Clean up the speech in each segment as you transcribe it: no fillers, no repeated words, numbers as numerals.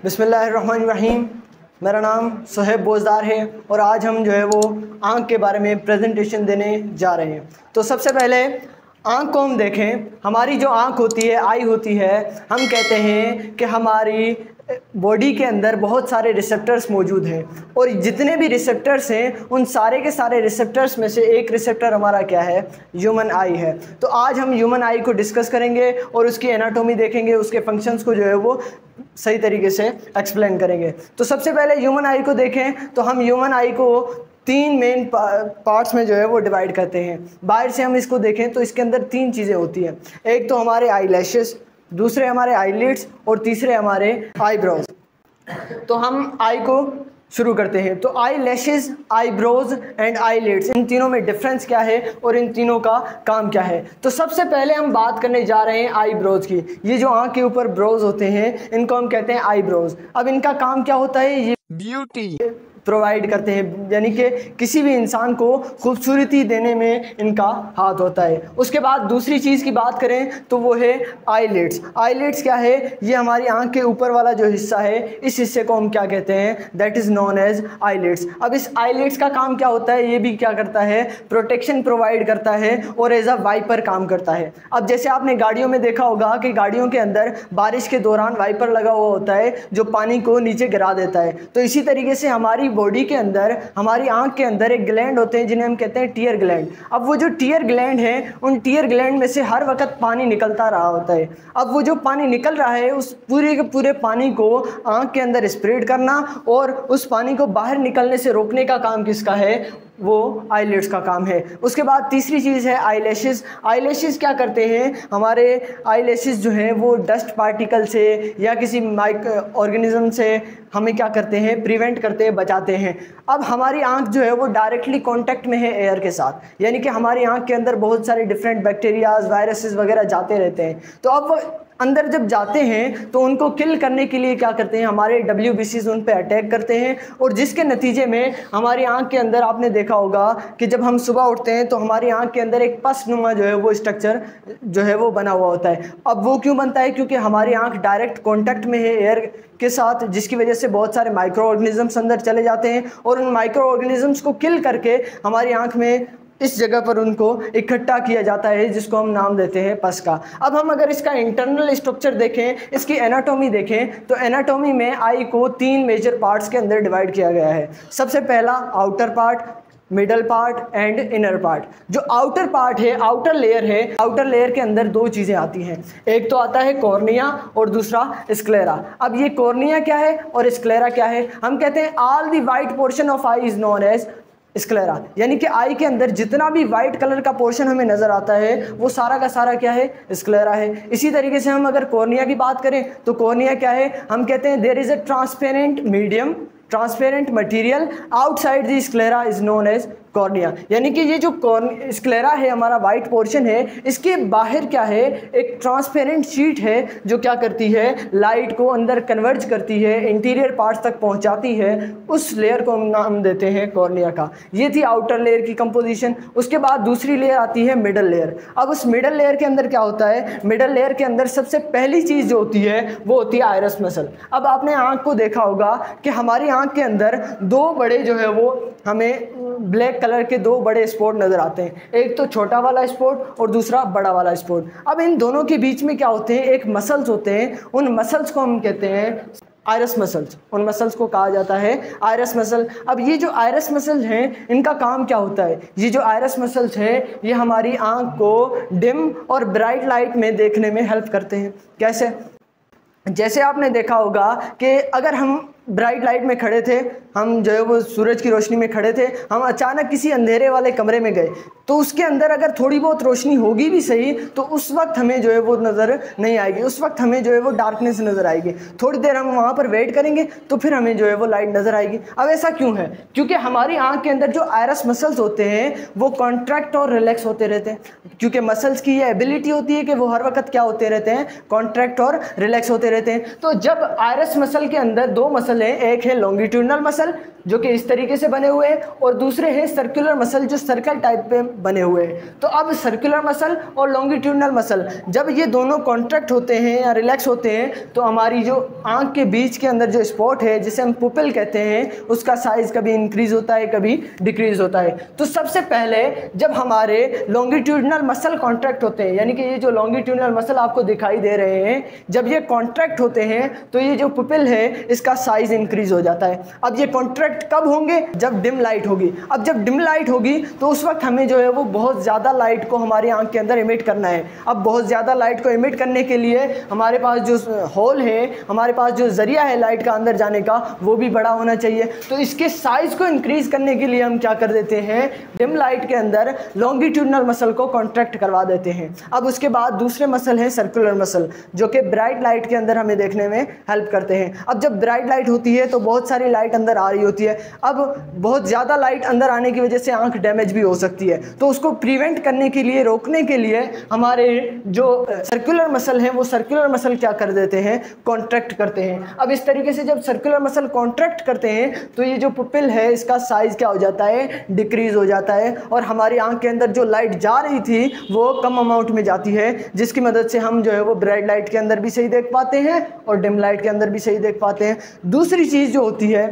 बिस्मिल्लाहिर्रहमानिर्रहीम। मेरा नाम सोहेब बोजदार है और आज हम जो है वो आँख के बारे में प्रेजेंटेशन देने जा रहे हैं। तो सबसे पहले आँख को हम देखें। हमारी जो आँख होती है, आई होती है, हम कहते हैं कि हमारी बॉडी के अंदर बहुत सारे रिसेप्टर्स मौजूद हैं और जितने भी रिसेप्टर्स हैं उन सारे के सारे रिसेप्टर्स में से एक रिसेप्टर हमारा क्या है, ह्यूमन आई है। तो आज हम ह्यूमन आई को डिस्कस करेंगे और उसकी एनाटॉमी देखेंगे, उसके फंक्शंस को जो है वो सही तरीके से एक्सप्लेन करेंगे। तो सबसे पहले ह्यूमन आई को देखें तो हम ह्यूमन आई को तीन मेन पार्ट्स में जो है वो डिवाइड करते हैं। बाहर से हम इसको देखें तो इसके अंदर तीन चीज़ें होती हैं। एक तो हमारे आई लैशेस, दूसरे हमारे आईलिड्स और तीसरे हमारे आईब्रोज। तो हम आई को शुरू करते हैं। तो eye lashes, eyebrows and eyelids, इन तीनों में डिफरेंस क्या है और इन तीनों का काम क्या है। तो सबसे पहले हम बात करने जा रहे हैं आईब्रोज की। ये जो आँख के ऊपर ब्रोज होते हैं इनको हम कहते हैं आईब्रोज। अब इनका काम क्या होता है, ये ब्यूटी प्रोवाइड करते हैं, यानी कि किसी भी इंसान को खूबसूरती देने में इनका हाथ होता है। उसके बाद दूसरी चीज़ की बात करें तो वो है आईलिड्स। आईलिड्स क्या है, ये हमारी आंख के ऊपर वाला जो हिस्सा है, इस हिस्से को हम क्या कहते हैं, that is known as eyelids. अब इस आईलिड्स का काम क्या होता है, ये भी क्या करता है, प्रोटेक्शन प्रोवाइड करता है और एज अ वाइपर काम करता है। अब जैसे आपने गाड़ियों में देखा होगा कि गाड़ियों के अंदर बारिश के दौरान वाइपर लगा हुआ होता है जो पानी को नीचे गिरा देता है। तो इसी तरीके से हमारी बॉडी के अंदर, हमारी आंख के अंदर एक ग्लैंड होते हैं जिन्हें हम कहते हैं टीयर ग्लैंड। अब वो जो टीयर ग्लैंड है, उन टीयर ग्लैंड में से हर वक्त पानी निकलता रहा होता है। अब वो जो पानी निकल रहा है उस पूरे के पूरे पानी को आंख के अंदर स्प्रेड करना और उस पानी को बाहर निकलने से रोकने का काम किसका है, वो आईलिड्स का काम है। उसके बाद तीसरी चीज़ है आईलैशेस। आईलैशेस क्या करते हैं, हमारे आईलैशेस जो हैं वो डस्ट पार्टिकल से या किसी ऑर्गेनिज्म से हमें क्या करते हैं, प्रिवेंट करते हैं, बचाते हैं। अब हमारी आंख जो है वो डायरेक्टली कांटेक्ट में है एयर के साथ, यानी कि हमारी आंख के अंदर बहुत सारे डिफरेंट बैक्टीरियाज, वायरसेस वगैरह जाते रहते हैं। तो अब अंदर जब जाते हैं तो उनको किल करने के लिए क्या करते हैं, हमारे WBCs उन पे अटैक करते हैं और जिसके नतीजे में हमारी आंख के अंदर आपने देखा होगा कि जब हम सुबह उठते हैं तो हमारी आंख के अंदर एक पसनुमा जो है वो स्ट्रक्चर जो है वो बना हुआ होता है। अब वो क्यों बनता है, क्योंकि हमारी आंख डायरेक्ट कॉन्टैक्ट में है एयर के साथ, जिसकी वजह से बहुत सारे माइक्रो ऑर्गेनिजम्स अंदर चले जाते हैं और उन माइक्रो ऑर्गेनिजम्स को किल करके हमारी आंख में इस जगह पर उनको इकट्ठा किया जाता है, जिसको हम नाम देते हैं पस का। अब हम अगर इसका इंटरनल स्ट्रक्चर देखें, इसकी एनाटॉमी देखें, तो एनाटॉमी में आई को तीन मेजर पार्ट्स के अंदर डिवाइड किया गया है। सबसे पहला outer part, middle part and inner part. जो आउटर पार्ट है, आउटर लेयर है, आउटर लेयर के अंदर दो चीज़ें आती हैं। एक तो आता है कॉर्निया और दूसरा स्क्लेरा। अब ये कॉर्निया क्या है और स्क्लेरा क्या है, हम कहते हैं all the white portion of eye is known as sclera, यानी कि आई के अंदर जितना भी वाइट कलर का पोर्शन हमें नज़र आता है वो सारा का सारा क्या है, स्क्लेरा है। इसी तरीके से हम अगर कॉर्निया की बात करें तो कॉर्निया क्या है, हम कहते हैं there is a transparent medium, transparent material outside the sclera is known as cornea. यानी कि ये जो स्क्लेरा है, हमारा वाइट पोर्शन है, इसके बाहर क्या है, एक ट्रांसपेरेंट शीट है जो क्या करती है, लाइट को अंदर कन्वर्ज करती है, इंटीरियर पार्ट्स तक पहुंचाती है। उस लेयर को हम नाम देते हैं कॉर्निया का। ये थी आउटर लेयर की कंपोजिशन। उसके बाद दूसरी लेयर आती है मिडल लेयर। अब उस मिडल लेयर के अंदर क्या होता है, मिडल लेयर के अंदर सबसे पहली चीज़ जो होती है वो होती है आइरस मसल। अब आपने आँख को देखा होगा कि हमारी आँख के अंदर दो बड़े जो है वो हमें ब्लैक कलर के दो बड़े स्पॉट नज़र आते हैं, एक तो छोटा वाला स्पॉट और दूसरा बड़ा वाला स्पॉट। अब इन दोनों के बीच में क्या होते हैं, एक मसल्स होते हैं, उन मसल्स को हम कहते हैं आइरस मसल्स। उन मसल्स को कहा जाता है आइरस मसल। अब ये जो आइरस मसल हैं इनका काम क्या होता है, ये जो आइरस मसल्स हैं ये हमारी आँख को डिम और ब्राइट लाइट में देखने में हेल्प करते हैं। कैसे, जैसे आपने देखा होगा कि अगर हम ब्राइट लाइट में खड़े थे, हम जो है वो सूरज की रोशनी में खड़े थे, हम अचानक किसी अंधेरे वाले कमरे में गए तो उसके अंदर अगर थोड़ी बहुत रोशनी होगी भी सही तो उस वक्त हमें जो है वो नज़र नहीं आएगी, उस वक्त हमें जो है वो डार्कनेस नज़र आएगी। थोड़ी देर हम वहाँ पर वेट करेंगे तो फिर हमें जो है वो लाइट नज़र आएगी। अब ऐसा क्यों है, क्योंकि हमारी आँख के अंदर जो आइरस मसल्स होते हैं वो कॉन्ट्रैक्ट और रिलैक्स होते रहते हैं, क्योंकि मसल्स की ये एबिलिटी होती है कि वो हर वक्त क्या होते रहते हैं, कॉन्ट्रैक्ट और रिलैक्स होते रहते हैं। तो जब आइरस मसल के अंदर दो मसल मसल हैं, एक है लॉन्गिट्यूडनल मसल जो कि इस तरीके से बने हुए हैं और दूसरे हैं सर्कुलर मसल जो सर्कल टाइप पे बने हुए हैं। तो अब सर्कुलर मसल और लॉन्गिट्यूडनल मसल जब ये दोनों कॉन्ट्रैक्ट होते हैं या रिलैक्स होते हैं तो हमारी जो आँख के बीच के अंदर जो स्पॉट है जिसे हम पुपिल कहते हैं उसका साइज़ कभी इंक्रीज़ होता है कभी डिक्रीज़ होता है। तो सबसे पहले जब हमारे लॉन्गिट्यूडनल मसल कॉन्ट्रैक्ट होते हैं, यानी कि ये जो लॉन्गिट्यूडनल मसल आपको दिखाई दे रहे हैं, जब ये कॉन्ट्रैक्ट होते हैं तो ये जो पुपिल है इसका साइज़ इंक्रीज़ हो जाता है। अब ये कॉन्ट्रैक्ट कब होंगे? जब डिम लाइट होगी। अब जब डिम लाइट होगी तो उस वक्त हमें जो है वो बहुत ज़्यादा लाइट को हमारी आंख के अंदर इमिट करना है। अब बहुत ज़्यादा लाइट को इमिट करने के लिए हमारे पास जो होल है, हमारे पास जो ज़रिया है लाइट का अंदर जाने का, वो भी बड़ा होना चाहिए। तो इसके साइज़ को इंक्रीज़ करने के लिए हम क्या कर देते हैं, डिम लाइट के अंदर लॉन्गिट्यूडनल मसल को कॉन्ट्रैक्ट करवा देते हैं। अब उसके बाद दूसरे मसल हैं सर्कुलर मसल जो कि ब्राइट लाइट के अंदर हमें देखने में हेल्प करते हैं। अब जब ब्राइट लाइट होती है तो बहुत सारी लाइट अंदर आ रही होती है। अब बहुत ज़्यादा लाइट अंदर आने की वजह से आंख डैमेज भी हो सकती है। तो उसको प्रिवेंट करने के लिए, रोकने के लिए हमारे जो सर्कुलर मसल हैं वो सर्कुलर मसल क्या कर देते हैं, कॉन्ट्रैक्ट करते हैं। अब इस तरीके से जब सर्कुलर मसल कॉन्ट्रैक्ट करते हैं तो ये जो पुपिल है इसका साइज़ क्या हो जाता है, डिक्रीज़ हो जाता है और हमारी आंख के अंदर जो लाइट जा रही थी वो कम अमाउंट में जाती है, जिसकी मदद से हम जो है वो ब्राइट लाइट के अंदर भी सही देख पाते हैं और डिम लाइट के अंदर भी सही देख पाते हैं। दूसरी चीज़ जो होती है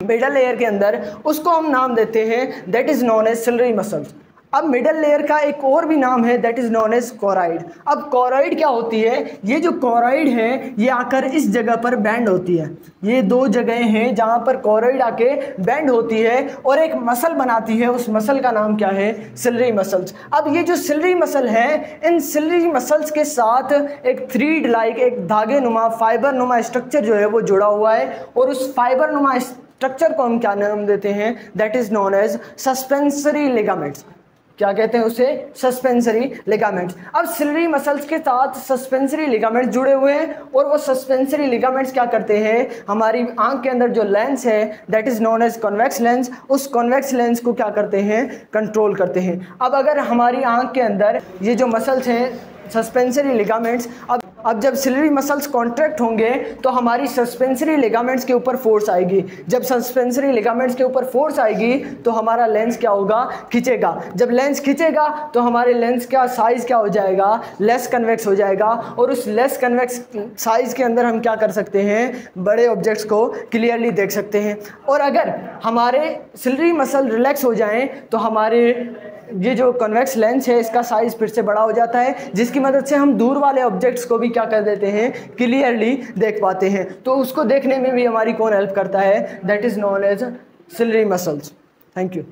मिडल लेयर के अंदर, उसको हम नाम देते हैं that is known as ciliary muscles. अब मिडल लेयर का एक और भी नाम है that is known as choroid. अब कोरॉइड क्या होती है, ये जो कोरॉइड है ये आकर इस जगह पर बैंड होती है। ये दो जगह हैं जहाँ पर कोरॉइड आके बैंड होती है और एक मसल बनाती है, उस मसल का नाम क्या है, सिलरी मसल्स। अब ये जो सिलरी मसल है, इन सिलरी मसल्स के साथ एक थ्रीड लाइक, एक धागे नुमा, फाइबर नुमा स्ट्रक्चर जो है वो जुड़ा हुआ है और उस फाइबर नुमा स्ट्रक्चर को हम क्या नाम देते हैं, that is known as suspensory ligaments. क्या कहते हैं उसे, सस्पेंसरी लिगामेंट्स। अब सिलरी मसल्स के साथ सस्पेंसरी लिगामेंट्स जुड़े हुए हैं और वो सस्पेंसरी लिगामेंट्स क्या करते हैं, हमारी आंख के अंदर जो लेंस है that is known as convex lens, उस कॉन्वेक्स लेंस को क्या करते हैं, कंट्रोल करते हैं। अब अगर हमारी आंख के अंदर ये जो मसल्स हैं सस्पेंसरी लिगामेंट्स, अब जब सिलरी मसल्स कॉन्ट्रैक्ट होंगे तो हमारी सस्पेंसरी लिगामेंट्स के ऊपर फोर्स आएगी। जब सस्पेंसरी लिगामेंट्स के ऊपर फोर्स आएगी तो हमारा लेंस क्या होगा, खिंचेगा। जब लेंस खिंचेगा तो हमारे लेंस का साइज़ क्या हो जाएगा, लेस कन्वेक्स हो जाएगा और उस लेस कन्वेक्स साइज़ के अंदर हम क्या कर सकते हैं, बड़े ऑब्जेक्ट्स को क्लियरली देख सकते हैं। और अगर हमारे सिलरी मसल रिलैक्स हो जाएं तो हमारे ये जो कन्वेक्स लेंस है इसका साइज़ फिर से बड़ा हो जाता है, जिसकी मदद से हम दूर वाले ऑब्जेक्ट्स को भी क्या कर देते हैं, क्लियरली देख पाते हैं। तो उसको देखने में भी हमारी कौन हेल्प करता है, that is known as ciliary muscles. Thank you.